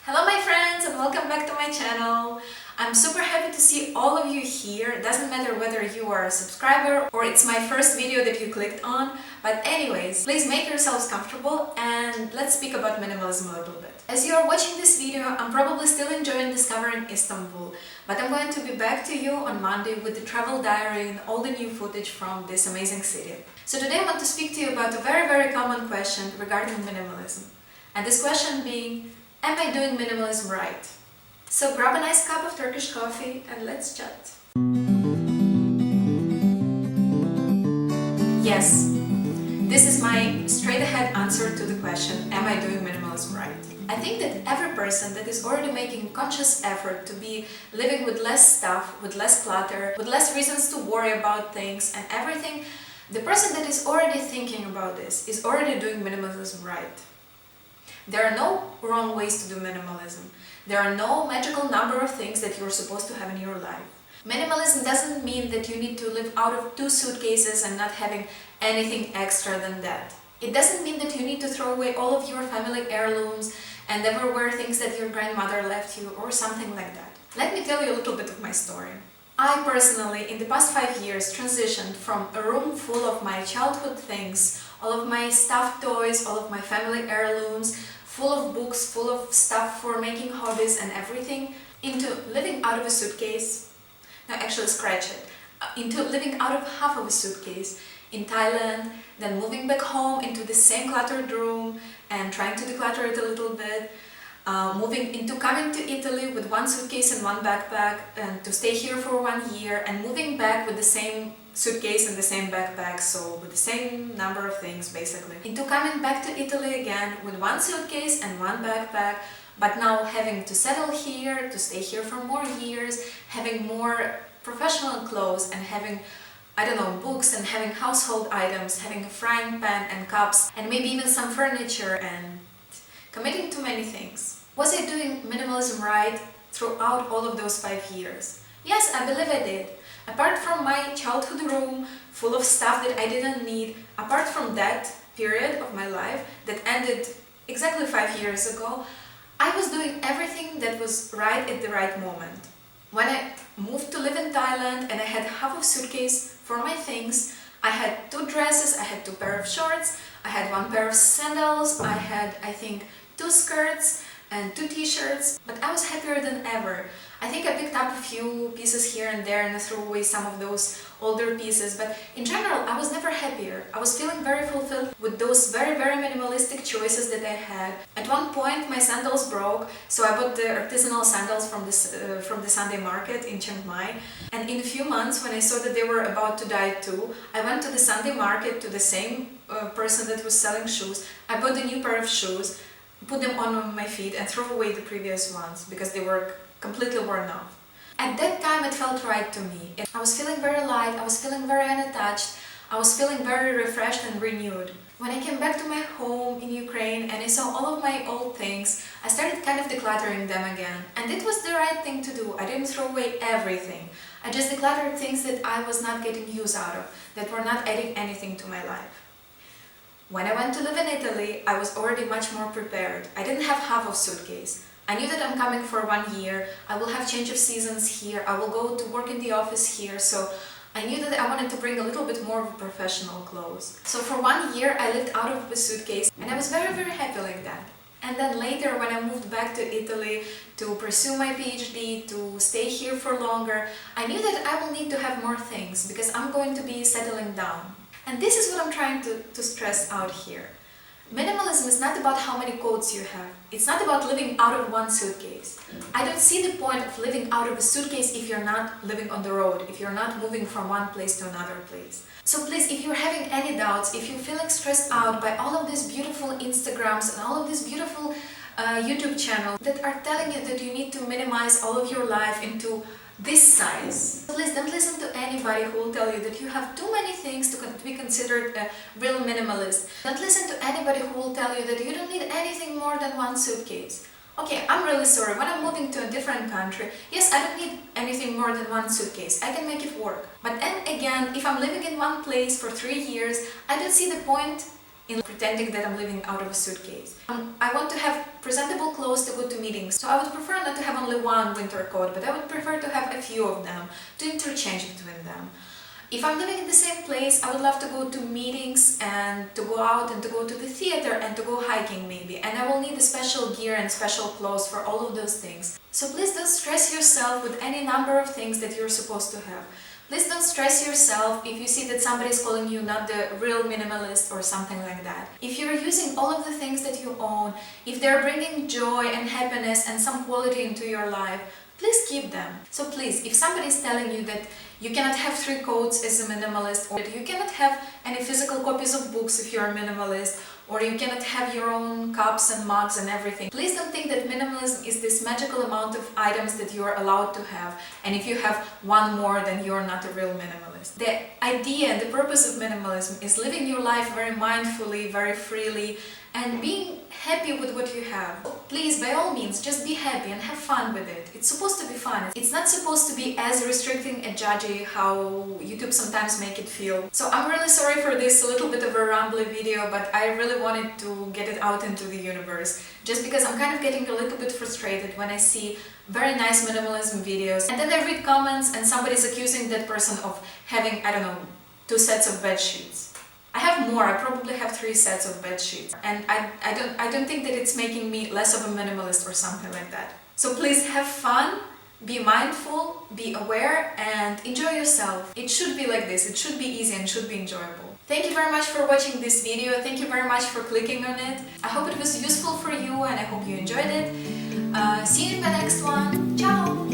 Hello my friends and welcome back to my channel. I'm super happy to see all of you here. It doesn't matter whether you are a subscriber or it's my first video that you clicked on. But anyways, please make yourselves comfortable and let's speak about minimalism a little bit. As you are watching this video, I'm probably still enjoying discovering Istanbul, but I'm going to be back to you on Monday with the travel diary and all the new footage from this amazing city. So today I want to speak to you about a very common question regarding minimalism. And this question being, am I doing minimalism right? So grab a nice cup of Turkish coffee and let's chat. Yes, this is my straight ahead answer to the question, am I doing minimalism right? I think that every person that is already making a conscious effort to be living with less stuff, with less clutter, with less reasons to worry about things and everything, the person that is already thinking about this is already doing minimalism right. There are no wrong ways to do minimalism. There are no magical number of things that you're supposed to have in your life. Minimalism doesn't mean that you need to live out of 2 suitcases and not having anything extra than that. It doesn't mean that you need to throw away all of your family heirlooms and never wear things that your grandmother left you or something like that. Let me tell you a little bit of my story. I personally, in the past 5 years, transitioned from a room full of my childhood things, all of my stuffed toys, all of my family heirlooms, full of books, full of stuff for making hobbies and everything, into living out of a suitcase. No, actually scratch it. Into living out of half of a suitcase in Thailand, then moving back home into the same cluttered room and trying to declutter it a little bit. Coming to Italy with 1 suitcase and 1 backpack and to stay here for 1 year and moving back with the same suitcase and the same backpack, so with the same number of things basically. Into coming back to Italy again with 1 suitcase and 1 backpack, but now having to settle here, to stay here for more years, having more professional clothes and having, I don't know, books and having household items, having a frying pan and cups and maybe even some furniture and committing to many things. Was I doing minimalism right throughout all of those 5 years? Yes, I believe I did. Apart from my childhood room full of stuff that I didn't need, apart from that period of my life that ended exactly 5 years ago, I was doing everything that was right at the right moment. When I moved to live in Thailand and I had half of suitcase for my things, I had 2 dresses, I had 2 pair of shorts, I had 1 pair of sandals, I had, I think, 2 skirts and 2 t-shirts, but I was happier than ever. I think I picked up a few pieces here and there and I threw away some of those older pieces, but in general I was never happier. I was feeling very fulfilled with those very minimalistic choices that I had. At one point my sandals broke, so I bought the artisanal sandals from the Sunday market in Chiang Mai, and in a few months when I saw that they were about to die too, I went to the Sunday market to the same person that was selling shoes. I bought a new pair of shoes, put them on my feet and threw away the previous ones because they were completely worn off. At that time it felt right to me. I was feeling very light, I was feeling very unattached, I was feeling very refreshed and renewed. When I came back to my home in Ukraine and I saw all of my old things, I started kind of decluttering them again. And it was the right thing to do. I didn't throw away everything. I just decluttered things that I was not getting use out of, that were not adding anything to my life. When I went to live in Italy, I was already much more prepared. I didn't have half of suitcase. I knew that I'm coming for 1 year, I will have change of seasons here, I will go to work in the office here, so I knew that I wanted to bring a little bit more of professional clothes. So for 1 year I lived out of a suitcase and I was very happy like that. And then later when I moved back to Italy to pursue my PhD, to stay here for longer, I knew that I will need to have more things because I'm going to be settling down. And this is what I'm trying to stress out here. Minimalism is not about how many coats you have. It's not about living out of 1 suitcase. I don't see the point of living out of a suitcase if you're not living on the road, if you're not moving from one place to another place. So please, if you're having any doubts, if you're feeling stressed out by all of these beautiful Instagrams and all of these beautiful YouTube channels that are telling you that you need to minimize all of your life into this size, please don't listen to anybody who will tell you that you have too many things to be considered a real minimalist. Don't listen to anybody who will tell you that you don't need anything more than 1 suitcase. Okay, I'm really sorry, when I'm moving to a different country, yes, I don't need anything more than 1 suitcase, I can make it work. But then again, if I'm living in one place for 3 years, I don't see the point in pretending that I'm living out of a suitcase. I want to have presentable clothes to go to meetings, so I would prefer not to have only one winter coat, but I would prefer to have a few of them, to interchange between them. If I'm living in the same place, I would love to go to meetings and to go out and to go to the theater and to go hiking maybe. And I will need the special gear and special clothes for all of those things. So please don't stress yourself with any number of things that you're supposed to have. Please don't stress yourself if you see that somebody is calling you not the real minimalist or something like that. If you're using all of the things that you own, if they're bringing joy and happiness and some quality into your life, please keep them. So please, if somebody is telling you that you cannot have 3 coats as a minimalist, or that you cannot have any physical copies of books if you're a minimalist, or you cannot have your own cups and mugs and everything, please don't think that minimalism is this magical amount of items that you are allowed to have, and if you have one more, then you're not a real minimalist. The idea and the purpose of minimalism is living your life very mindfully, very freely, and being happy with what you have. Please, by all means, just be happy and have fun with it. It's supposed to be fun. It's not supposed to be as restricting and judgy how YouTube sometimes make it feel. So I'm really sorry for this little bit of a rambly video, but I really wanted to get it out into the universe. Just because I'm kind of getting a little bit frustrated when I see very nice minimalism videos, and then I read comments and somebody's accusing that person of having, I don't know, 2 sets of bed sheets. I have more. I probably have 3 sets of bed sheets, and I don't think that it's making me less of a minimalist or something like that. So please have fun, be mindful, be aware, and enjoy yourself. It should be like this. It should be easy and should be enjoyable. Thank you very much for watching this video. Thank you very much for clicking on it. I hope it was useful for you and I hope you enjoyed it. See you in the next one. Ciao!